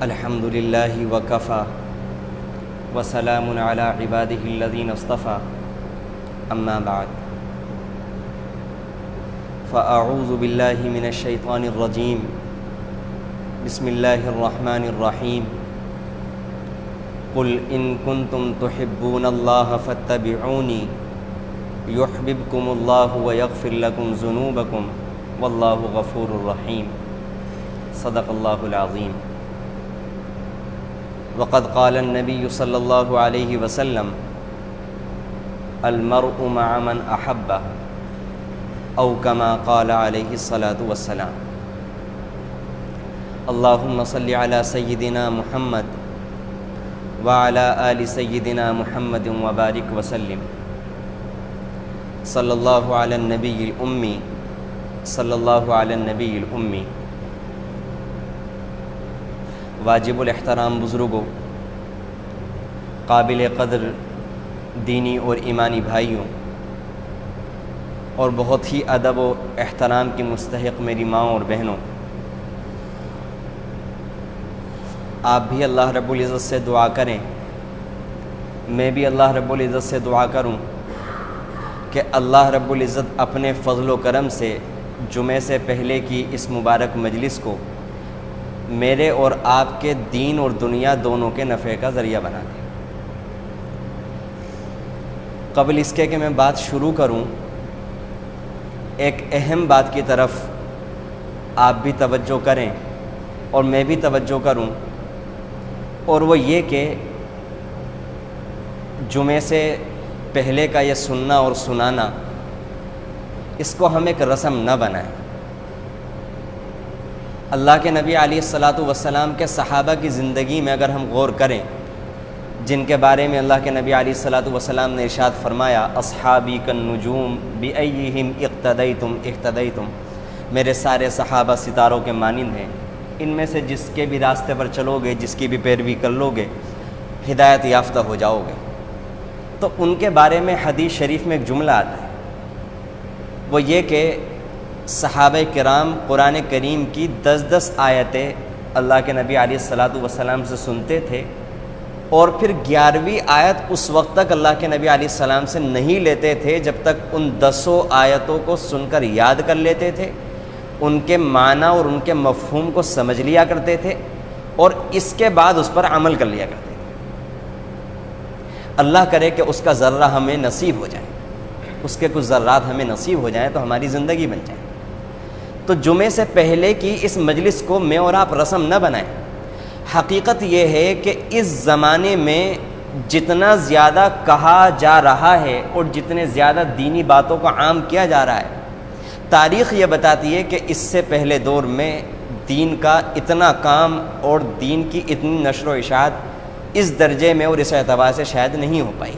الحمد للہ وکفی وسلام علی عبادہ الذین اصطفی اما بعد فاعوذ باللہ من الشیطان الرجیم بسم اللہ الرحمن الرحیم قل ان کنتم تحبون اللہ فاتبعونی یحببکم اللہ ویغفر لکم ذنوبکم واللہ غفور الرحیم صدق اللہ العظیم۔ وقد قال النبی صلی اللہ علیہ وسلم المرء مع من احب او کما قال علیہ الصلاۃ والسلام۔ اللہم صلی علی سیدنا محمد وعلی آل سیدنا محمد وبارک وسلم۔ صلی اللہ علی النبی الامی صلی اللہ علی النبی الامی۔ واجب الاحترام بزرگوں، قابل قدر دینی اور ایمانی بھائیوں، اور بہت ہی ادب و احترام کی مستحق میری ماں اور بہنوں، آپ بھی اللہ رب العزت سے دعا کریں، میں بھی اللہ رب العزت سے دعا کروں کہ اللہ رب العزت اپنے فضل و کرم سے جمعے سے پہلے کی اس مبارک مجلس کو میرے اور آپ کے دین اور دنیا دونوں کے نفع کا ذریعہ بنا دے۔ قبل اس کے کہ میں بات شروع کروں، ایک اہم بات کی طرف آپ بھی توجہ کریں اور میں بھی توجہ کروں، اور وہ یہ کہ جمعے سے پہلے کا یہ سننا اور سنانا، اس کو ہم ایک رسم نہ بنائیں۔ اللہ کے نبی علیہ الصلاۃ والسلام کے صحابہ کی زندگی میں اگر ہم غور کریں، جن کے بارے میں اللہ کے نبی علیہ الصلاۃ والسلام نے ارشاد فرمایا اصحابی کالنجوم بأیہم اقتدیتم اہتدیتم، میرے سارے صحابہ ستاروں کے مانند ہیں، ان میں سے جس کے بھی راستے پر چلو گے، جس کی بھی پیروی کر لو گے، ہدایت یافتہ ہو جاؤ گے۔ تو ان کے بارے میں حدیث شریف میں ایک جملہ آتا ہے، وہ یہ کہ صحابہ کرام قرآن کریم کی 10 آیتیں اللہ کے نبی علیہ الصلاۃ والسلام سے سنتے تھے، اور پھر 11ویں آیت اس وقت تک اللہ کے نبی علیہ السلام سے نہیں لیتے تھے جب تک ان 10 آیتوں کو سن کر یاد کر لیتے تھے، ان کے معنی اور ان کے مفہوم کو سمجھ لیا کرتے تھے، اور اس کے بعد اس پر عمل کر لیا کرتے تھے۔ اللہ کرے کہ اس کا ذرہ ہمیں نصیب ہو جائے، اس کے کچھ ذرات ہمیں نصیب ہو جائیں تو ہماری زندگی بن جائے۔ تو جمعے سے پہلے کی اس مجلس کو میں اور آپ رسم نہ بنائیں۔ حقیقت یہ ہے کہ اس زمانے میں جتنا زیادہ کہا جا رہا ہے اور جتنے زیادہ دینی باتوں کو عام کیا جا رہا ہے، تاریخ یہ بتاتی ہے کہ اس سے پہلے دور میں دین کا اتنا کام اور دین کی اتنی نشر و اشاعت اس درجے میں اور اس اعتبار سے شاید نہیں ہو پائی۔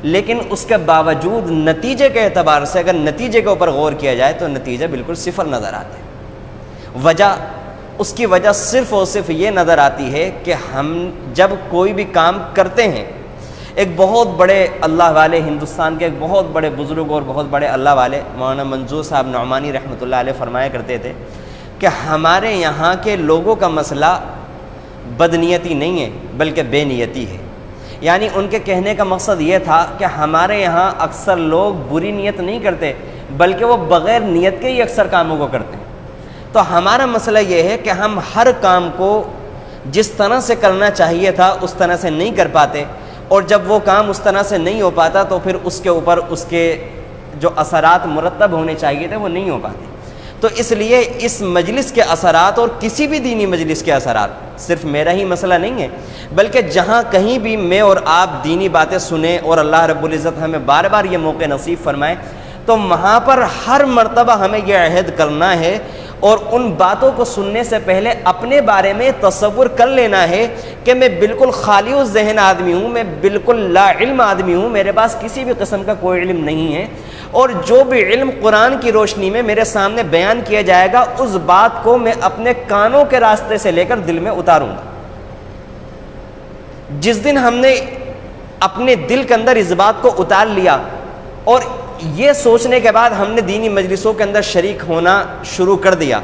لیکن اس کے باوجود نتیجے کے اعتبار سے اگر نتیجے کے اوپر غور کیا جائے تو نتیجہ بالکل صفر نظر آتا ہے۔ اس کی وجہ صرف اور صرف یہ نظر آتی ہے کہ ہم جب کوئی بھی کام کرتے ہیں، ایک بہت بڑے اللہ والے، ہندوستان کے ایک بہت بڑے بزرگ اور بہت بڑے اللہ والے مولانا منظور صاحب نعمانی رحمۃ اللہ علیہ فرمایا کرتے تھے کہ ہمارے یہاں کے لوگوں کا مسئلہ بدنیتی نہیں ہے بلکہ بے نیتی ہے۔ یعنی ان کے کہنے کا مقصد یہ تھا کہ ہمارے یہاں اکثر لوگ بری نیت نہیں کرتے بلکہ وہ بغیر نیت کے ہی اکثر کاموں کو کرتے ہیں۔ تو ہمارا مسئلہ یہ ہے کہ ہم ہر کام کو جس طرح سے کرنا چاہیے تھا اس طرح سے نہیں کر پاتے، اور جب وہ کام اس طرح سے نہیں ہو پاتا تو پھر اس کے اوپر اس کے جو اثرات مرتب ہونے چاہیے تھے وہ نہیں ہو پاتے۔ تو اس لیے اس مجلس کے اثرات اور کسی بھی دینی مجلس کے اثرات صرف میرا ہی مسئلہ نہیں ہے، بلکہ جہاں کہیں بھی میں اور آپ دینی باتیں سنیں اور اللہ رب العزت ہمیں بار بار یہ موقع نصیب فرمائے، تو وہاں پر ہر مرتبہ ہمیں یہ عہد کرنا ہے اور ان باتوں کو سننے سے پہلے اپنے بارے میں تصور کر لینا ہے کہ میں بالکل خالی ذہن آدمی ہوں، میں بالکل لا علم آدمی ہوں، میرے پاس کسی بھی قسم کا کوئی علم نہیں ہے، اور جو بھی علم قرآن کی روشنی میں میرے سامنے بیان کیا جائے گا اس بات کو میں اپنے کانوں کے راستے سے لے کر دل میں اتاروں گا۔ جس دن ہم نے اپنے دل کے اندر اس بات کو اتار لیا اور یہ سوچنے کے بعد ہم نے دینی مجلسوں کے اندر شریک ہونا شروع کر دیا،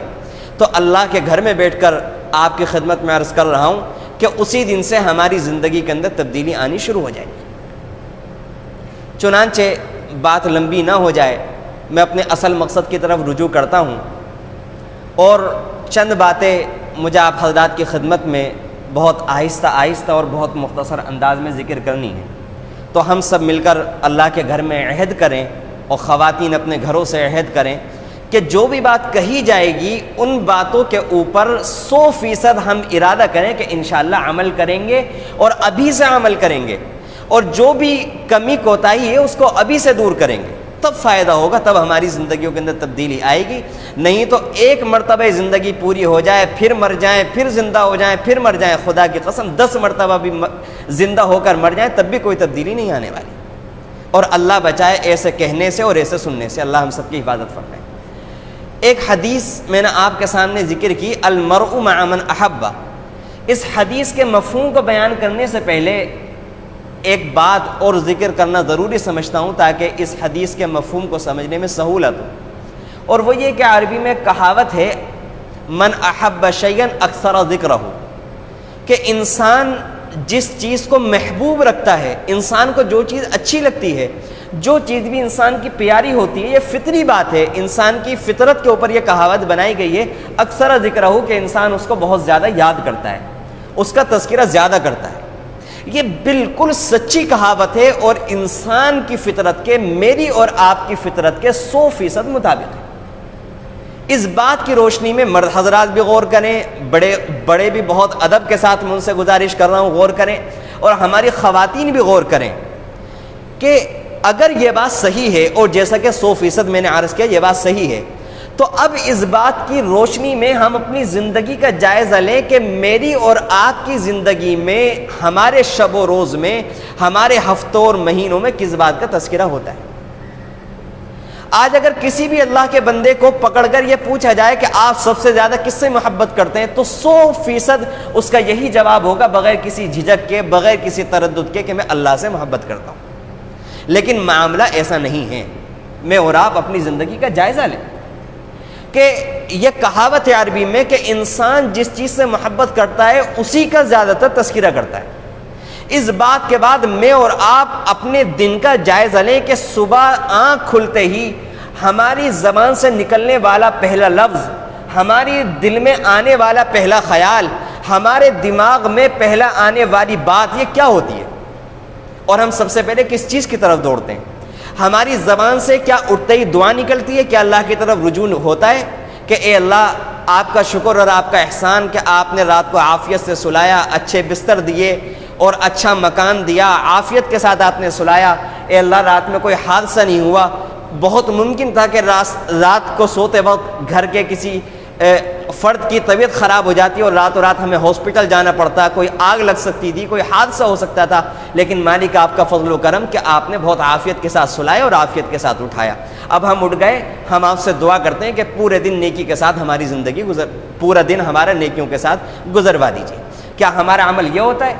تو اللہ کے گھر میں بیٹھ کر آپ کی خدمت میں عرض کر رہا ہوں کہ اسی دن سے ہماری زندگی کے اندر تبدیلی آنی شروع ہو جائے گی۔ چنانچہ بات لمبی نہ ہو جائے، میں اپنے اصل مقصد کی طرف رجوع کرتا ہوں، اور چند باتیں مجھے آپ حضرات کی خدمت میں بہت آہستہ آہستہ اور بہت مختصر انداز میں ذکر کرنی ہے۔ تو ہم سب مل کر اللہ کے گھر میں عہد کریں، اور خواتین اپنے گھروں سے عہد کریں کہ جو بھی بات کہی جائے گی ان باتوں کے اوپر 100% ہم ارادہ کریں کہ انشاءاللہ عمل کریں گے، اور ابھی سے عمل کریں گے، اور جو بھی کمی کوتاہی ہے اس کو ابھی سے دور کریں گے، تب فائدہ ہوگا، تب ہماری زندگیوں کے اندر تبدیلی آئے گی۔ نہیں تو ایک مرتبہ زندگی پوری ہو جائے، پھر مر جائیں، پھر زندہ ہو جائیں، پھر مر جائیں، خدا کی قسم 10 مرتبہ بھی زندہ ہو کر مر جائیں تب بھی کوئی تبدیلی نہیں آنے والی۔ اور اللہ بچائے ایسے کہنے سے اور ایسے سننے سے، اللہ ہم سب کی حفاظت فرمائے۔ ایک حدیث میں نے آپ کے سامنے ذکر کی، المرء مع من احب۔ اس حدیث کے مفہوم کو بیان کرنے سے پہلے ایک بات اور ذکر کرنا ضروری سمجھتا ہوں تاکہ اس حدیث کے مفہوم کو سمجھنے میں سہولت ہو، اور وہ یہ کہ عربی میں کہاوت ہے من احب شیئا اکثر ذکرہ، کہ انسان جس چیز کو محبوب رکھتا ہے، انسان کو جو چیز اچھی لگتی ہے، جو چیز بھی انسان کی پیاری ہوتی ہے، یہ فطری بات ہے، انسان کی فطرت کے اوپر یہ کہاوت بنائی گئی ہے، اکثر ذکرہ، کہ انسان اس کو بہت زیادہ یاد کرتا ہے، اس کا تذکرہ زیادہ کرتا ہے۔ یہ بالکل سچی کہاوت ہے، اور انسان کی فطرت کے، میری اور آپ کی فطرت کے 100% مطابق ہے۔ اس بات کی روشنی میں مرد حضرات بھی غور کریں، بڑے بھی بہت ادب کے ساتھ میں ان سے گزارش کر رہا ہوں غور کریں، اور ہماری خواتین بھی غور کریں کہ اگر یہ بات صحیح ہے، اور جیسا کہ 100% میں نے عرض کیا یہ بات صحیح ہے، تو اب اس بات کی روشنی میں ہم اپنی زندگی کا جائزہ لیں کہ میری اور آپ کی زندگی میں، ہمارے شب و روز میں، ہمارے ہفتوں اور مہینوں میں کس بات کا تذکرہ ہوتا ہے۔ آج اگر کسی بھی اللہ کے بندے کو پکڑ کر یہ پوچھا جائے کہ آپ سب سے زیادہ کس سے محبت کرتے ہیں، تو 100% اس کا یہی جواب ہوگا، بغیر کسی جھجک کے، بغیر کسی تردد کے، کہ میں اللہ سے محبت کرتا ہوں۔ لیکن معاملہ ایسا نہیں ہے۔ میں اور آپ اپنی زندگی کا جائزہ لیں کہ یہ کہاوت ہے عربی میں کہ انسان جس چیز سے محبت کرتا ہے اسی کا زیادہ تر تذکرہ کرتا ہے۔ اس بات کے بعد میں اور آپ اپنے دن کا جائزہ لیں کہ صبح آنکھ کھلتے ہی ہماری زبان سے نکلنے والا پہلا لفظ، ہماری دل میں آنے والا پہلا خیال، ہمارے دماغ میں پہلا آنے والی بات یہ کیا ہوتی ہے، اور ہم سب سے پہلے کس چیز کی طرف دوڑتے ہیں۔ ہماری زبان سے کیا اٹھتے ہی دعا نکلتی ہے، کیا اللہ کی طرف رجوع ہوتا ہے کہ اے اللہ آپ کا شکر اور آپ کا احسان کہ آپ نے رات کو عافیت سے سلایا، اچھے بستر دیے اور اچھا مکان دیا، عافیت کے ساتھ آپ نے سلایا، اے اللہ رات میں کوئی حادثہ نہیں ہوا، بہت ممکن تھا کہ رات کو سوتے وقت گھر کے کسی فرد کی طبیعت خراب ہو جاتی اور راتوں رات ہمیں ہاسپٹل جانا پڑتا، کوئی آگ لگ سکتی تھی، کوئی حادثہ ہو سکتا تھا، لیکن مالک آپ کا فضل و کرم کہ آپ نے بہت عافیت کے ساتھ سلایا اور عافیت کے ساتھ اٹھایا۔ اب ہم اٹھ گئے، ہم آپ سے دعا کرتے ہیں کہ پورے دن نیکی کے ساتھ ہماری زندگی پورا دن ہمارا نیکیوں کے ساتھ گزروا دیجیے۔ کیا ہمارا عمل یہ ہوتا ہے،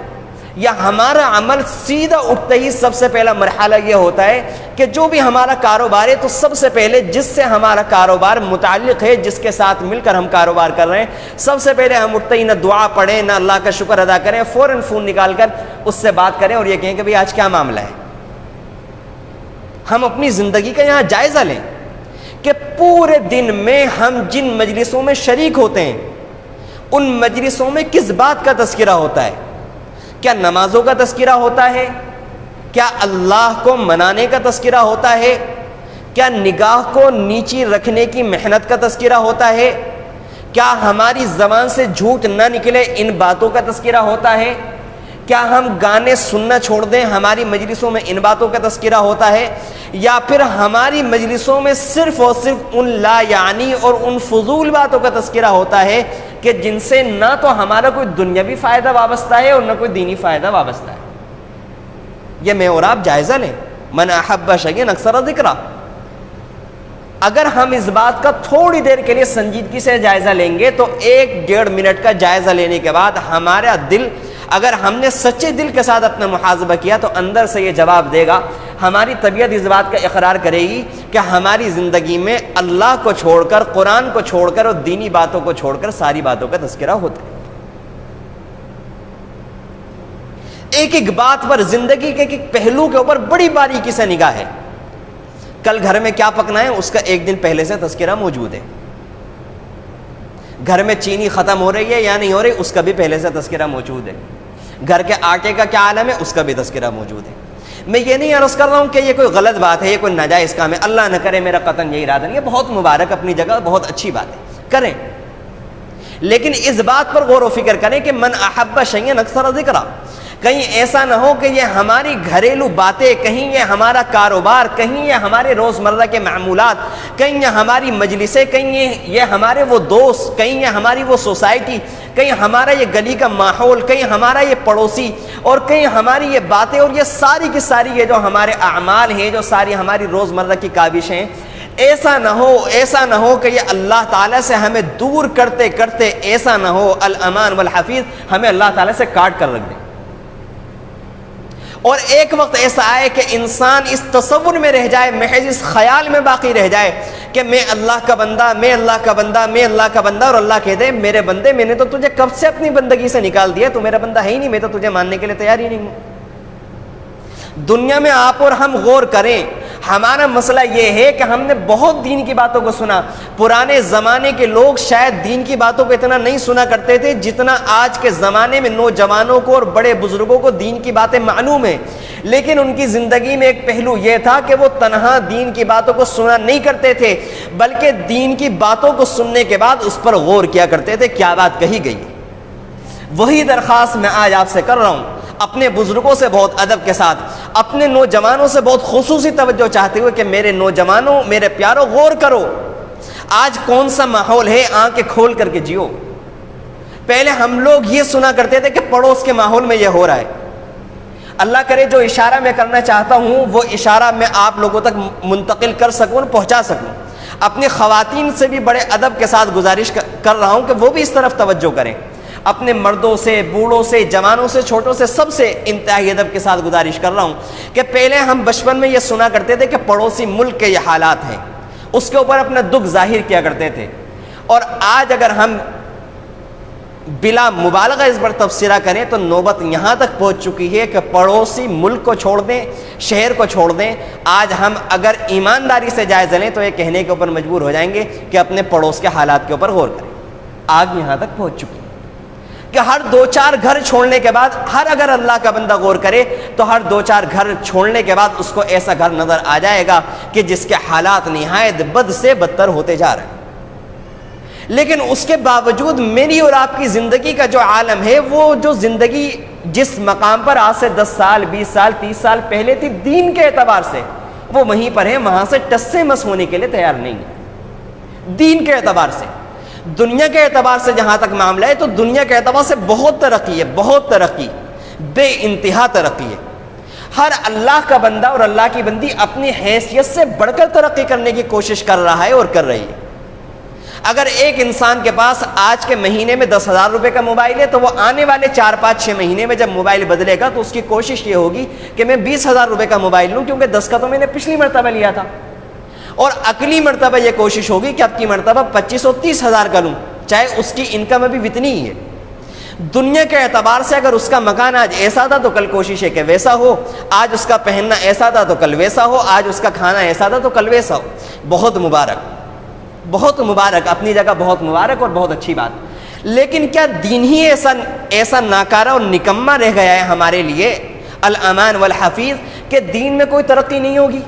یا ہمارا عمل سیدھا اٹھتے ہی سب سے پہلا مرحلہ یہ ہوتا ہے کہ جو بھی ہمارا کاروبار ہے تو سب سے پہلے جس سے ہمارا کاروبار متعلق ہے، جس کے ساتھ مل کر ہم کاروبار کر رہے ہیں، سب سے پہلے ہم اٹھتے ہی نہ دعا پڑھیں نہ اللہ کا شکر ادا کریں، فوراً فون نکال کر اس سے بات کریں اور یہ کہیں کہ بھئی آج کیا معاملہ ہے۔ ہم اپنی زندگی کا یہاں جائزہ لیں کہ پورے دن میں ہم جن مجلسوں میں شریک ہوتے ہیں ان مجلسوں میں کس بات کا تذکرہ ہوتا ہے۔ کیا نمازوں کا تذکرہ ہوتا ہے؟ کیا اللہ کو منانے کا تذکرہ ہوتا ہے؟ کیا نگاہ کو نیچی رکھنے کی محنت کا تذکرہ ہوتا ہے؟ کیا ہماری زبان سے جھوٹ نہ نکلے ان باتوں کا تذکرہ ہوتا ہے؟ کیا ہم گانے سننا چھوڑ دیں ہماری مجلسوں میں ان باتوں کا تذکرہ ہوتا ہے؟ یا پھر ہماری مجلسوں میں صرف اور صرف ان لا یعنی اور ان فضول باتوں کا تذکرہ ہوتا ہے کہ جن سے نہ تو ہمارا کوئی دنیاوی فائدہ وابستہ ہے اور نہ کوئی دینی فائدہ وابستہ ہے؟ یہ میں اور آپ جائزہ لیں، من احب شیئا اکثر ذکرہ۔ اگر ہم اس بات کا تھوڑی دیر کے لیے سنجیدگی سے جائزہ لیں گے تو 1-1.5 منٹ کا جائزہ لینے کے بعد ہمارا دل، اگر ہم نے سچے دل کے ساتھ اپنا محاسبہ کیا تو اندر سے یہ جواب دے گا، ہماری طبیعت اس بات کا اقرار کرے گی کہ ہماری زندگی میں اللہ کو چھوڑ کر، قرآن کو چھوڑ کر اور دینی باتوں کو چھوڑ کر ساری باتوں کا تذکرہ ہوتا ہے۔ ایک ایک بات پر، زندگی کے ایک ایک پہلو کے اوپر بڑی باریکی سے نگاہ ہے. کل گھر میں کیا پکنا ہے اس کا ایک دن پہلے سے تذکرہ موجود ہے. گھر میں چینی ختم ہو رہی ہے یا نہیں ہو رہی اس کا بھی پہلے سے تذکرہ موجود ہے. گھر کے آٹے کا کیا عالم ہے اس کا بھی تذکرہ موجود ہے. میں یہ نہیں عرض کر رہا ہوں کہ یہ کوئی غلط بات ہے، یہ کوئی ناجائز کام ہے، اللہ نہ کرے، میرا قطعاً یہ ارادہ نہیں. یہ بہت مبارک اپنی جگہ بہت اچھی بات ہے، کریں، لیکن اس بات پر غور و فکر کریں کہ من احب شیئا اکثر ذکرہ. کہیں ایسا نہ ہو کہ یہ ہماری گھریلو باتیں، کہیں یہ ہمارا کاروبار، کہیں یہ ہمارے روزمرہ کے معمولات، کہیں یہ ہماری مجلسیں، کہیں یہ ہمارے وہ دوست، کہیں یہ ہماری وہ سوسائٹی، کہیں ہمارا یہ گلی کا ماحول، کہیں ہمارا یہ پڑوسی، اور کہیں ہماری یہ باتیں اور یہ ساری کی ساری یہ جو ہمارے اعمال ہیں، جو ساری ہماری روزمرہ کی کاوشیں، ایسا نہ ہو کہ یہ اللہ تعالیٰ سے ہمیں دور کرتے کرتے ایسا نہ ہو الامان والحفیظ ہمیں اللہ تعالیٰ سے کاٹ کر رکھ دے. اور ایک وقت ایسا آئے کہ انسان اس تصور میں رہ جائے، محض اس خیال میں باقی رہ جائے کہ میں اللہ کا بندہ، میں اللہ کا بندہ، میں اللہ کا بندہ، اور اللہ کہہ دے میرے بندے میں نے تو تجھے کب سے اپنی بندگی سے نکال دیا، تو میرا بندہ ہے ہی نہیں، میں تو تجھے ماننے کے لیے تیار ہی نہیں ہوں. دنیا میں آپ اور ہم غور کریں. ہمارا مسئلہ یہ ہے کہ ہم نے بہت دین کی باتوں کو سنا. پرانے زمانے کے لوگ شاید دین کی باتوں کو اتنا نہیں سنا کرتے تھے جتنا آج کے زمانے میں نوجوانوں کو اور بڑے بزرگوں کو دین کی باتیں معلوم ہیں. لیکن ان کی زندگی میں ایک پہلو یہ تھا کہ وہ تنہا دین کی باتوں کو سنا نہیں کرتے تھے، بلکہ دین کی باتوں کو سننے کے بعد اس پر غور کیا کرتے تھے کیا بات کہی گئی. وہی درخواست میں آج آپ سے کر رہا ہوں، اپنے بزرگوں سے بہت ادب کے ساتھ، اپنے نوجوانوں سے بہت خصوصی توجہ چاہتے ہوئے کہ میرے نوجوانوں، میرے پیاروں، غور کرو. آج کون سا ماحول ہے، آنکھیں کھول کر کے جیو. پہلے ہم لوگ یہ سنا کرتے تھے کہ پڑوس کے ماحول میں یہ ہو رہا ہے. اللہ کرے جو اشارہ میں کرنا چاہتا ہوں وہ اشارہ میں آپ لوگوں تک منتقل کر سکوں، پہنچا سکوں. اپنی خواتین سے بھی بڑے ادب کے ساتھ گزارش کر رہا ہوں کہ وہ بھی اس طرف توجہ کریں. اپنے مردوں سے، بوڑھوں سے، جوانوں سے، چھوٹوں سے، سب سے انتہائی ادب کے ساتھ گزارش کر رہا ہوں کہ پہلے ہم بچپن میں یہ سنا کرتے تھے کہ پڑوسی ملک کے یہ حالات ہیں، اس کے اوپر اپنا دکھ ظاہر کیا کرتے تھے. اور آج اگر ہم بلا مبالغہ اس پر تبصرہ کریں تو نوبت یہاں تک پہنچ چکی ہے کہ پڑوسی ملک کو چھوڑ دیں، شہر کو چھوڑ دیں. آج ہم اگر ایمانداری سے جائزہ لیں تو یہ کہنے کے اوپر مجبور ہو جائیں گے کہ اپنے پڑوس کے حالات کے اوپر غور کریں. آج یہاں تک پہنچ چکی کہ ہر 2-4 گھر چھوڑنے کے بعد، اگر اللہ کا بندہ غور کرے تو ہر 2-4 گھر چھوڑنے کے بعد اس کو ایسا گھر نظر آ جائے گا کہ جس کے حالات نہایت بد سے بدتر ہوتے جا رہے ہیں. لیکن اس کے باوجود میری اور آپ کی زندگی کا جو عالم ہے، وہ جو زندگی جس مقام پر آج سے 10 سال، 20 سال، 30 سال پہلے تھی دین کے اعتبار سے، وہ وہیں پر ہے، وہاں سے ٹس سے مس ہونے کے لیے تیار نہیں ہے. دین کے اعتبار سے، دنیا کے اعتبار سے جہاں تک معاملہ ہے تو دنیا کے اعتبار سے بہت ترقی ہے، بہت ترقی، بے انتہا ترقی ہے. ہر اللہ کا بندہ اور اللہ کی بندی اپنی حیثیت سے بڑھ کر ترقی کرنے کی کوشش کر رہا ہے اور کر رہی ہے. اگر ایک انسان کے پاس آج کے مہینے میں 10,000 روپے کا موبائل ہے تو وہ آنے والے 4-5-6 مہینے میں جب موبائل بدلے گا تو اس کی کوشش یہ ہوگی کہ میں 20,000 روپے کا موبائل لوں، کیونکہ 10 کا تو میں نے پچھلی مرتبہ لیا تھا. اور اگلی مرتبہ یہ کوشش ہوگی کہ اب کی مرتبہ 25 اور 30,000 کا لوں، چاہے اس کی انکم ابھی اتنی ہی ہے. دنیا کے اعتبار سے اگر اس کا مکان آج ایسا تھا تو کل کوشش ہے کہ ویسا ہو، آج اس کا پہننا ایسا تھا تو کل ویسا ہو، آج اس کا کھانا ایسا تھا تو کل ویسا ہو. بہت مبارک، بہت مبارک، اپنی جگہ بہت مبارک اور بہت اچھی بات. لیکن کیا دین ہی ایسا ناکارہ اور نکما رہ گیا ہے ہمارے لیے، الامان والحفیظ، کہ دین میں کوئی ترقی نہیں ہوگی؟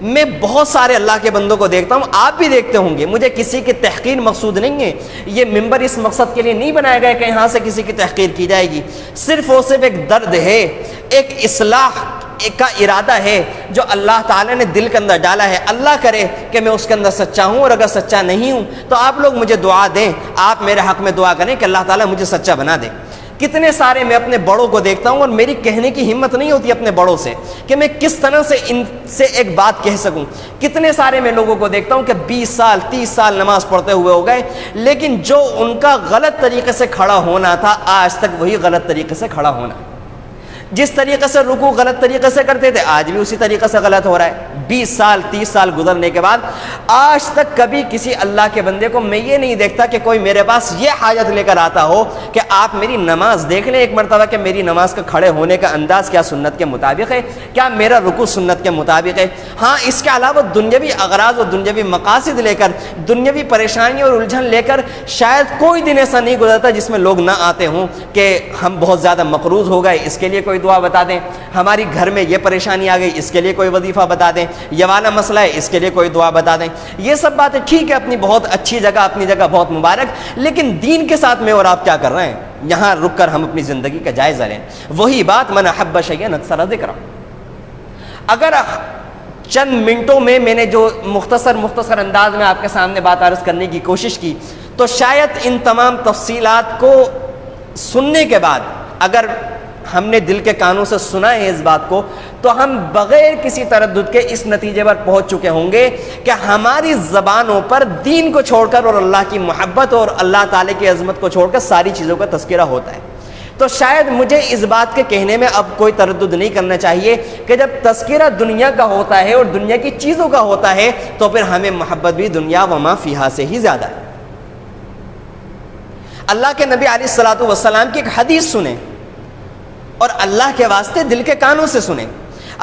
میں بہت سارے اللہ کے بندوں کو دیکھتا ہوں، آپ بھی دیکھتے ہوں گے. مجھے کسی کی تحقیر مقصود نہیں ہے، یہ ممبر اس مقصد کے لیے نہیں بنایا گیا کہ یہاں سے کسی کی تحقیر کی جائے گی. صرف اور صرف ایک درد ہے، ایک اصلاح کا ارادہ ہے جو اللہ تعالیٰ نے دل کے اندر ڈالا ہے. اللہ کرے کہ میں اس کے اندر سچا ہوں، اور اگر سچا نہیں ہوں تو آپ لوگ مجھے دعا دیں، آپ میرے حق میں دعا کریں کہ اللہ تعالیٰ مجھے سچا بنا دے. کتنے سارے میں اپنے بڑوں کو دیکھتا ہوں اور میری کہنے کی ہمت نہیں ہوتی اپنے بڑوں سے کہ میں کس طرح سے ان سے ایک بات کہہ سکوں. کتنے سارے میں لوگوں کو دیکھتا ہوں کہ 20 سال 30 سال نماز پڑھتے ہوئے ہو گئے، لیکن جو ان کا غلط طریقے سے کھڑا ہونا تھا آج تک وہی غلط طریقے سے کھڑا ہونا. جس طریقے سے رکوع غلط طریقے سے کرتے تھے آج بھی اسی طریقے سے غلط ہو رہا ہے۔ 20 سال 30 سال گزرنے کے بعد آج تک کبھی کسی اللہ کے بندے کو میں یہ نہیں دیکھتا کہ کوئی میرے پاس یہ حاجت لے کر آتا ہو کہ آپ میری نماز دیکھ لیں ایک مرتبہ کہ میری نماز کا کھڑے ہونے کا انداز کیا سنت کے مطابق ہے، کیا میرا رکوع سنت کے مطابق ہے۔ ہاں اس کے علاوہ دنیاوی اغراض اور دنیاوی مقاصد لے کر، دنیاوی پریشانی اور الجھن لے کر شاید کوئی دن ایسا نہیں گزرتا جس میں لوگ نہ آتے ہوں کہ ہم بہت زیادہ مقروض ہو گئے، اس کے لیے کوئی دعا بتا دیں، ہماری گھر میں یہ پریشانی آ گئی اس کے لیے کوئی وظیفہ بتا دیں، یہ والا مسئلہ ہے اس کے لیے کوئی دعا بتا دیں۔ یہ سب باتیں ٹھیک ہے، اپنی بہت اچھی جگہ، اپنی جگہ بہت مبارک، لیکن دین کے ساتھ میں اور آپ کیا کر رہے ہیں؟ یہاں رک کر ہم اپنی زندگی کا جائزہ لیں۔ وہی بات من احب شیئا اکثر ذکرہ۔ اگر چند منٹوں میں نے جو مختصر انداز میں آپ کے سامنے بات عرض کرنے کی کوشش کی، تو شاید ان تمام تفصیلات کو سننے کے بعد اگر ہم نے دل کے کانوں سے سنا ہے اس بات کو، تو ہم بغیر کسی تردد کے اس نتیجے پر پہنچ چکے ہوں گے کہ ہماری زبانوں پر دین کو چھوڑ کر اور اللہ کی محبت اور اللہ تعالی کی عظمت کو چھوڑ کر ساری چیزوں کا تذکرہ ہوتا ہے۔ تو شاید مجھے اس بات کے کہنے میں اب کوئی تردد نہیں کرنا چاہیے کہ جب تذکرہ دنیا کا ہوتا ہے اور دنیا کی چیزوں کا ہوتا ہے تو پھر ہمیں محبت بھی دنیا وما فیہا سے ہی زیادہ ہے۔ اللہ کے نبی علیہ الصلوۃ والسلام کی ایک حدیث سنیں اور اللہ کے واسطے دل کے کانوں سے سنیں۔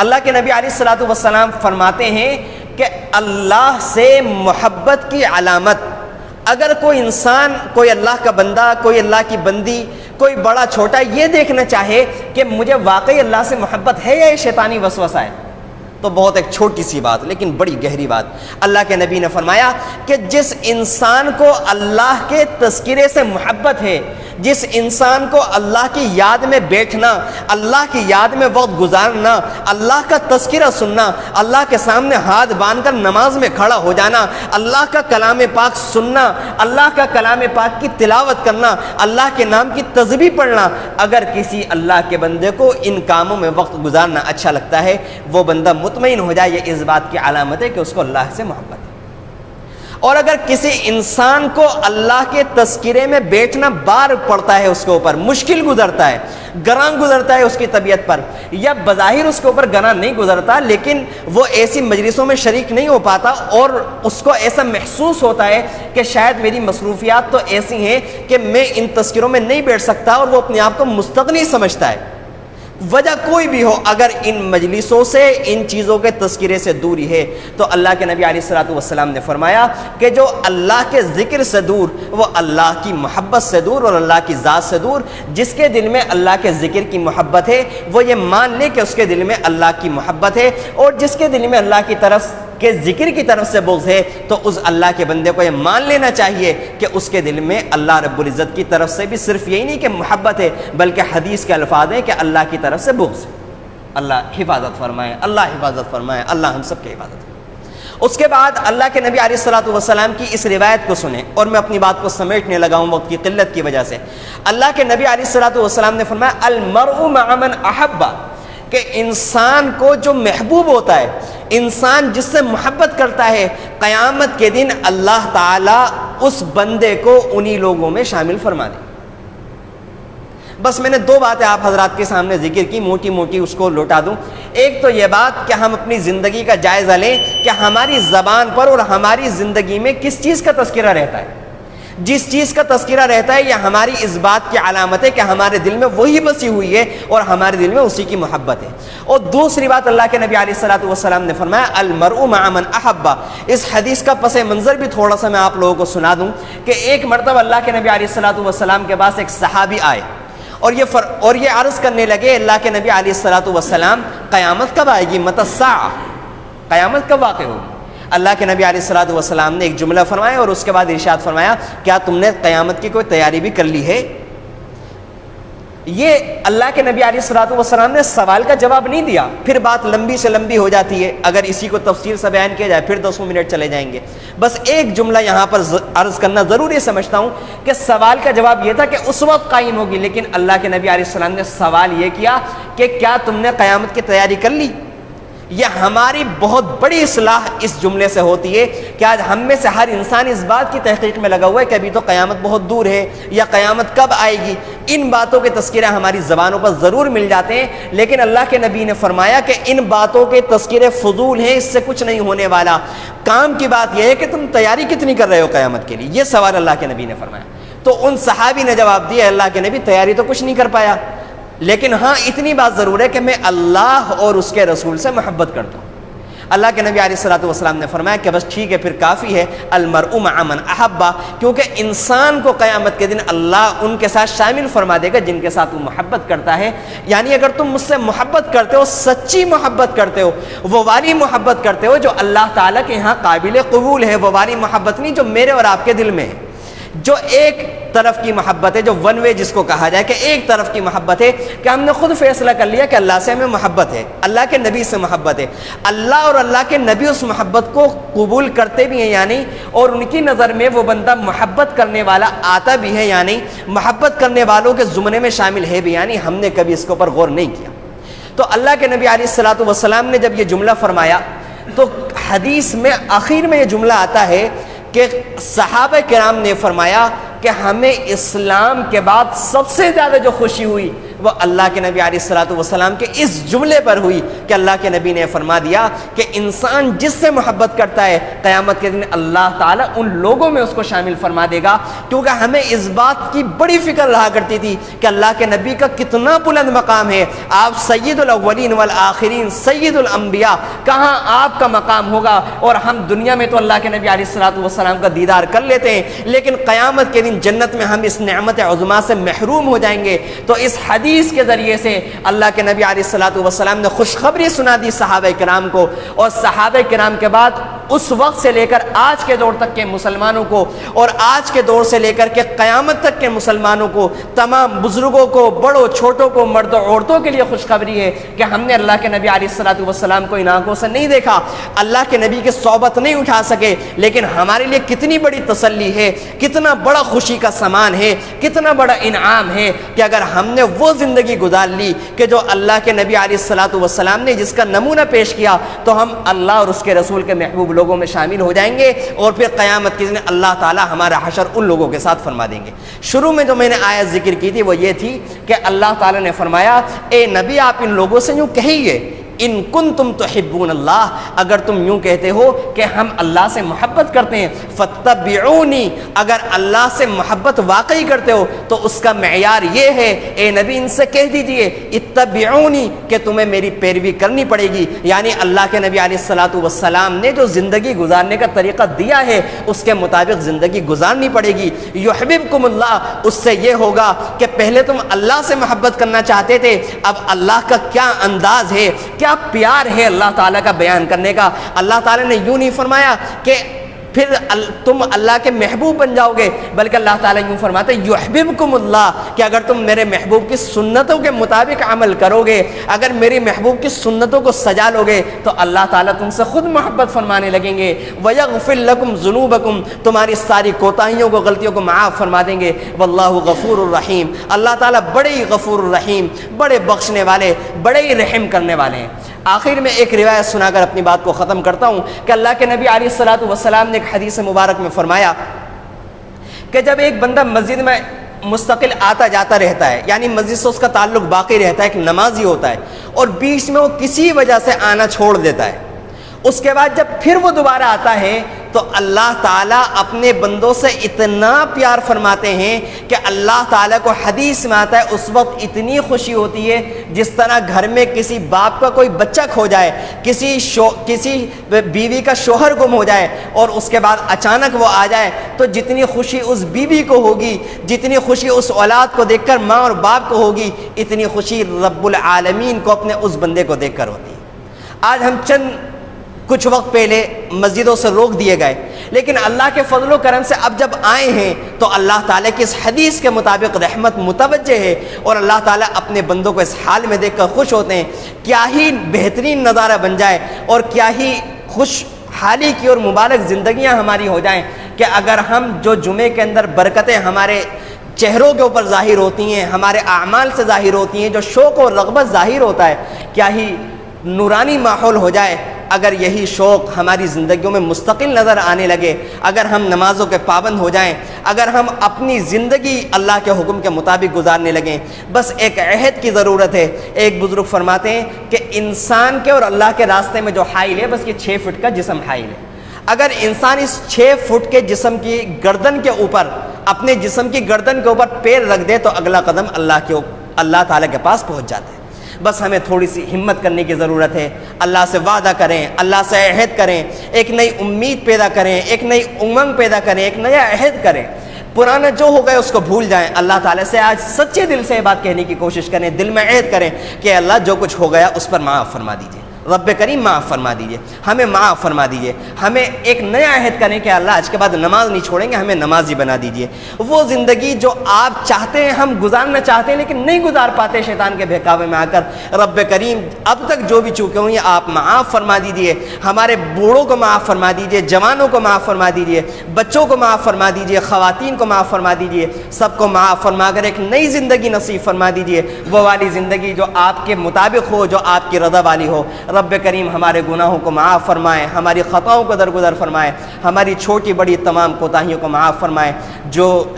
اللہ کے نبی علیہ الصلوۃ والسلام فرماتے ہیں کہ اللہ سے محبت کی علامت، اگر کوئی انسان، کوئی اللہ کا بندہ، کوئی اللہ کی بندی، کوئی بڑا چھوٹا یہ دیکھنا چاہے کہ مجھے واقعی اللہ سے محبت ہے یا یہ شیطانی وسوسہ ہے، تو بہت ایک چھوٹی سی بات لیکن بڑی گہری بات، اللہ کے نبی نے فرمایا کہ جس انسان کو اللہ کے تذکرے سے محبت ہے، جس انسان کو اللہ کی یاد میں بیٹھنا، اللہ کی یاد میں وقت گزارنا، اللہ کا تذکرہ سننا، اللہ کے سامنے ہاتھ باندھ کر نماز میں کھڑا ہو جانا، اللہ کا کلام پاک سننا، اللہ کا کلام پاک کی تلاوت کرنا، اللہ کے نام کی تسبیح پڑھنا، اگر کسی اللہ کے بندے کو ان کاموں میں وقت گزارنا اچھا لگتا ہے، وہ بندہ مطمئن ہو جائے یہ اس بات کی علامت ہے کہ اس کو اللہ سے محبت ہے۔ اور اگر کسی انسان کو اللہ کے تذکرے میں بیٹھنا بار پڑتا ہے، اس کے اوپر مشکل گزرتا ہے، گراں گزرتا ہے اس کی طبیعت پر، یا بظاہر اس کے اوپر گراں نہیں گزرتا لیکن وہ ایسی مجلسوں میں شریک نہیں ہو پاتا اور اس کو ایسا محسوس ہوتا ہے کہ شاید میری مصروفیات تو ایسی ہیں کہ میں ان تذکروں میں نہیں بیٹھ سکتا، اور وہ اپنے آپ کو مستغنی سمجھتا ہے، وجہ کوئی بھی ہو، اگر ان مجلسوں سے، ان چیزوں کے تذکرے سے دوری ہے، تو اللہ کے نبی علیہ الصلوۃ والسلام نے فرمایا کہ جو اللہ کے ذکر سے دور، وہ اللہ کی محبت سے دور اور اللہ کی ذات سے دور۔ جس کے دل میں اللہ کے ذکر کی محبت ہے وہ یہ مان لے کہ اس کے دل میں اللہ کی محبت ہے، اور جس کے دل میں اللہ کی طرف کے ذکر کی طرف سے بغض ہے تو اس اللہ کے بندے کو یہ مان لینا چاہیے کہ اس کے دل میں اللہ رب العزت کی طرف سے بھی صرف یہی نہیں کہ محبت ہے، بلکہ حدیث کے الفاظ ہیں کہ اللہ کی طرف سے بغض ہے۔ اللہ حفاظت فرمائے، اللہ حفاظت فرمائے، اللہ ہم سب کی حفاظت فرمائے۔ اس کے بعد اللہ کے نبی علیہ الصلوۃ والسلام کی اس روایت کو سنیں، اور میں اپنی بات کو سمیٹنے لگا ہوں وقت کی قلت کی وجہ سے۔ اللہ کے نبی علیہ الصلوۃ والسلام نے فرمایا المرء مع من احب، کہ انسان کو جو محبوب ہوتا ہے، انسان جس سے محبت کرتا ہے، قیامت کے دن اللہ تعالیٰ اس بندے کو انہی لوگوں میں شامل فرما دے۔ بس میں نے دو باتیں آپ حضرات کے سامنے ذکر کی، موٹی موٹی اس کو لوٹا دوں۔ ایک تو یہ بات کہ ہم اپنی زندگی کا جائزہ لیں کہ ہماری زبان پر اور ہماری زندگی میں کس چیز کا تذکرہ رہتا ہے۔ جس چیز کا تذکرہ رہتا ہے یہ ہماری اس بات کی علامت ہے کہ ہمارے دل میں وہی بسی ہوئی ہے اور ہمارے دل میں اسی کی محبت ہے۔ اور دوسری بات اللہ کے نبی علیہ الصلوۃ والسلام نے فرمایا المرء مع من احب۔ اس حدیث کا پس منظر بھی تھوڑا سا میں آپ لوگوں کو سنا دوں کہ ایک مرتبہ اللہ کے نبی علیہ الصلوۃ والسلام کے پاس ایک صحابی آئے اور یہ عرض کرنے لگے اللہ کے نبی علیہ الصلوۃ والسلام قیامت کب آئے گی، متی الساعہ، قیامت کب واقع ہوگی؟ اللہ کے نبی علیہ الصلوۃ والسلام نے ایک جملہ فرمایا اور اس کے بعد ارشاد فرمایا کیا تم نے قیامت کی کوئی تیاری بھی کر لی ہے؟ یہ اللہ کے نبی علیہ الصلوۃ والسلام نے سوال کا جواب نہیں دیا، پھر بات لمبی سے لمبی ہو جاتی ہے، اگر اسی کو تفصیل سے بیان کیا جائے پھر 200 منٹ چلے جائیں گے۔ بس ایک جملہ یہاں پر عرض کرنا ضروری سمجھتا ہوں کہ سوال کا جواب یہ تھا کہ اس وقت قائم ہوگی، لیکن اللہ کے نبی علیہ السلام نے سوال یہ کیا کہ کیا تم نے قیامت کی تیاری کر لی؟ یہ ہماری بہت بڑی اصلاح اس جملے سے ہوتی ہے کہ آج ہم میں سے ہر انسان اس بات کی تحقیق میں لگا ہوا ہے کہ ابھی تو قیامت بہت دور ہے یا قیامت کب آئے گی، ان باتوں کے تذکرے ہماری زبانوں پر ضرور مل جاتے ہیں، لیکن اللہ کے نبی نے فرمایا کہ ان باتوں کے تذکرے فضول ہیں، اس سے کچھ نہیں ہونے والا، کام کی بات یہ ہے کہ تم تیاری کتنی کر رہے ہو قیامت کے لیے، یہ سوال اللہ کے نبی نے فرمایا۔ تو ان صحابی نے جواب دیا، اللہ کے نبی تیاری تو کچھ نہیں کر پایا، لیکن ہاں اتنی بات ضرور ہے کہ میں اللہ اور اس کے رسول سے محبت کرتا ہوں۔ اللہ کے نبی علیہ الصلوۃ والسلام نے فرمایا کہ بس ٹھیک ہے، پھر کافی ہے، المرء مع من احب، کیونکہ انسان کو قیامت کے دن اللہ ان کے ساتھ شامل فرما دے گا جن کے ساتھ وہ محبت کرتا ہے۔ یعنی اگر تم مجھ سے محبت کرتے ہو، سچی محبت کرتے ہو، وہ والی محبت کرتے ہو جو اللہ تعالیٰ کے یہاں قابل قبول ہے، وہ والی محبت نہیں جو میرے اور آپ کے دل میں ہے، جو ایک طرف کی محبت ہے، جو ون وے جس کو کہا جائے کہ ایک طرف کی محبت ہے، کہ ہم نے خود فیصلہ کر لیا کہ اللہ سے ہمیں محبت ہے، اللہ کے نبی سے محبت ہے، اللہ اور اللہ کے نبی اس محبت کو قبول کرتے بھی ہیں یا نہیں، اور ان کی نظر میں وہ بندہ محبت کرنے والا آتا بھی ہے یا نہیں، محبت کرنے والوں کے زمرے میں شامل ہے بھی یا نہیں، ہم نے کبھی اس کے اوپر غور نہیں کیا۔ تو اللہ کے نبی علیہ الصلوۃ والسلام نے جب یہ جملہ فرمایا تو حدیث میں آخر میں یہ جملہ آتا ہے کہ صحابہ کرام نے فرمایا کہ ہمیں اسلام کے بعد سب سے زیادہ جو خوشی ہوئی وہ اللہ کے نبی علیہ الصلوۃ والسلام کے اس جملے پر ہوئی کہ اللہ کے نبی نے فرما دیا کہ انسان جس سے محبت کرتا ہے قیامت کے دن اللہ تعالیٰ ان لوگوں میں اس کو شامل فرما دے گا۔ کیونکہ ہمیں اس بات کی بڑی فکر رہا کرتی تھی کہ اللہ کے نبی کا کتنا بلند مقام ہے، آپ سید الاولین والآخرین، سید الانبیاء، کہاں آپ کا مقام ہوگا، اور ہم دنیا میں تو اللہ کے نبی علیہ الصلوۃ والسلام کا دیدار کر لیتے ہیں، لیکن قیامت کے دن جنت میں ہم اس نعمت عظمیٰ سے محروم ہو جائیں گے۔ تو اس حدیث کے ذریعے سے اللہ کے نبی علیہ الصلوۃ والسلام نے خوشخبری سنا دی صحابہ کرام کو، اور صحابہ کرام کے بعد اس وقت سے لے کر آج کے دور تک کے مسلمانوں کو، اور آج کے دور سے لے کر کے قیامت تک کے مسلمانوں کو، تمام بزرگوں کو، بڑوں چھوٹوں کو، مرد و عورتوں کے لیے خوشخبری ہے کہ ہم نے اللہ کے نبی علیہ الصلوۃ والسلام کو ان آنکھوں سے نہیں دیکھا، اللہ کے نبی کی صحبت نہیں اٹھا سکے، لیکن ہمارے لیے کتنی بڑی تسلی ہے، کتنا بڑا خوشی کا سامان ہے، کتنا بڑا انعام ہے کہ اگر ہم نے وہ زندگی گزار لی کہ جو اللہ کے نبی علیہ الصلوۃ والسلام نے جس کا نمونہ پیش کیا، تو ہم اللہ اور اس کے رسول کے محبوب لوگوں میں شامل ہو جائیں گے، اور پھر قیامت کے دن اللہ تعالیٰ ہمارا حشر ان لوگوں کے ساتھ فرما دیں گے۔ شروع میں جو میں نے آیت ذکر کی تھی وہ یہ تھی کہ اللہ تعالیٰ نے فرمایا اے نبی آپ ان لوگوں سے یوں کہیے، ان کنتم تحبون اللہ، اگر تم یوں کہتے ہو کہ ہم اللہ سے محبت کرتے ہیں، فاتبعونی، اگر اللہ سے محبت واقعی کرتے ہو تو اس کا معیار یہ ہے، اے نبی ان سے کہہ دیجئے اتبعونی، کہ تمہیں میری پیروی کرنی پڑے گی، یعنی اللہ کے نبی علیہ الصلوۃ والسلام نے جو زندگی گزارنے کا طریقہ دیا ہے اس کے مطابق زندگی گزارنی پڑے گی۔ یحببکم اللہ، اس سے یہ ہوگا کہ پہلے تم اللہ سے محبت کرنا چاہتے تھے، اب اللہ کا کیا انداز ہے، کیا پیار ہے اللہ تعالیٰ کا بیان کرنے کا۔ اللہ تعالیٰ نے یوں نہیں فرمایا کہ پھر تم اللہ کے محبوب بن جاؤ گے، بلکہ اللہ تعالیٰ یوں فرماتے یحببکم اللہ، کہ اگر تم میرے محبوب کی سنتوں کے مطابق عمل کرو گے، اگر میری محبوب کی سنتوں کو سجا لو گے تو اللہ تعالیٰ تم سے خود محبت فرمانے لگیں گے۔ وَيَغْفِرْ لَكُمْ ذُنُوبَكُمْ، تمہاری ساری کوتاہیوں کو، غلطیوں کو معاف فرما دیں گے۔ واللہ غفور الرحیم، اللہ تعالیٰ بڑے ہی غفور الرحیم، بڑے بخشنے والے، بڑے ہی رحم کرنے والے ہیں۔ آخر میں ایک روایت سنا کر اپنی بات کو ختم کرتا ہوں کہ اللہ کے نبی علیہ الصلوۃ والسلام نے ایک حدیث مبارک میں فرمایا کہ جب ایک بندہ مسجد میں مستقل آتا جاتا رہتا ہے، یعنی مسجد سے اس کا تعلق باقی رہتا ہے، ایک نمازی ہوتا ہے، اور بیچ میں وہ کسی وجہ سے آنا چھوڑ دیتا ہے، اس کے بعد جب پھر وہ دوبارہ آتا ہے تو اللہ تعالیٰ اپنے بندوں سے اتنا پیار فرماتے ہیں کہ اللہ تعالیٰ کو حدیث میں آتا ہے اس وقت اتنی خوشی ہوتی ہے جس طرح گھر میں کسی باپ کا کوئی بچہ کھو جائے، کسی بیوی کا شوہر گم ہو جائے اور اس کے بعد اچانک وہ آ جائے، تو جتنی خوشی اس بیوی کو ہوگی، جتنی خوشی اس اولاد کو دیکھ کر ماں اور باپ کو ہوگی، اتنی خوشی رب العالمین کو اپنے اس بندے کو دیکھ کر ہوتی ہے۔ آج ہم کچھ وقت پہلے مسجدوں سے روک دیے گئے، لیکن اللہ کے فضل و کرم سے اب جب آئے ہیں تو اللہ تعالیٰ کی اس حدیث کے مطابق رحمت متوجہ ہے، اور اللہ تعالیٰ اپنے بندوں کو اس حال میں دیکھ کر خوش ہوتے ہیں۔ کیا ہی بہترین نظارہ بن جائے اور کیا ہی خوش حالی کی اور مبارک زندگیاں ہماری ہو جائیں کہ اگر ہم جو جمعے کے اندر برکتیں ہمارے چہروں کے اوپر ظاہر ہوتی ہیں، ہمارے اعمال سے ظاہر ہوتی ہیں، جو شوق اور رغبت ظاہر ہوتا ہے، کیا ہی نورانی ماحول ہو جائے اگر یہی شوق ہماری زندگیوں میں مستقل نظر آنے لگے، اگر ہم نمازوں کے پابند ہو جائیں، اگر ہم اپنی زندگی اللہ کے حکم کے مطابق گزارنے لگیں، بس ایک عہد کی ضرورت ہے۔ ایک بزرگ فرماتے ہیں کہ انسان کے اور اللہ کے راستے میں جو حائل ہے، بس یہ 6 فٹ کا جسم حائل ہے۔ اگر انسان اس 6 فٹ کے جسم کی گردن کے اوپر، اپنے جسم کی گردن کے اوپر پیر رکھ دے تو اگلا قدم اللہ تعالیٰ کے پاس پہنچ جاتا ہے۔ بس ہمیں تھوڑی سی ہمت کرنے کی ضرورت ہے، اللہ سے وعدہ کریں، اللہ سے عہد کریں، ایک نئی امید پیدا کریں، ایک نئی امنگ پیدا کریں، ایک نیا عہد کریں۔ پرانا جو ہو گئے اس کو بھول جائیں، اللہ تعالیٰ سے آج سچے دل سے یہ بات کہنے کی کوشش کریں، دل میں عہد کریں کہ اللہ جو کچھ ہو گیا اس پر معاف فرما دیجیے، رب کریم معاف فرما دیجیے، ہمیں معاف فرما دیجیے۔ ہمیں ایک نیا عہد کریں کہ اللہ آج کے بعد نماز نہیں چھوڑیں گے، ہمیں نمازی بنا دیجیے۔ وہ زندگی جو آپ چاہتے ہیں، ہم گزارنا چاہتے ہیں لیکن نہیں گزار پاتے شیطان کے بہکاوے میں آ کر، رب کریم اب تک جو بھی چوکے ہوئی ہیں آپ معاف فرما دیجیے۔ ہمارے بوڑھوں کو معاف فرما دیجیے، جوانوں کو معاف فرما دیجیے، بچوں کو معاف فرما دیجیے، خواتین کو معاف فرما دیجیے، سب کو معاف فرما کر ایک نئی زندگی نصیب فرما دیجیے، وہ والی زندگی جو آپ کے مطابق ہو، جو آپ کی رضا والی ہو۔ رب کریم ہمارے گناہوں کو معاف فرمائے، ہماری خطاؤں کو درگزر فرمائے، ہماری چھوٹی بڑی تمام کوتاہیوں کو معاف فرمائے۔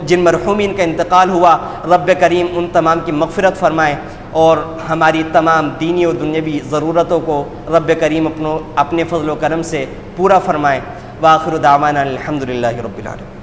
جن مرحومین کا انتقال ہوا، رب کریم ان تمام کی مغفرت فرمائے، اور ہماری تمام دینی و دنیاوی ضرورتوں کو رب کریم اپنے فضل و کرم سے پورا فرمائے۔ وآخر دعوانا الحمدللہ رب العالمین۔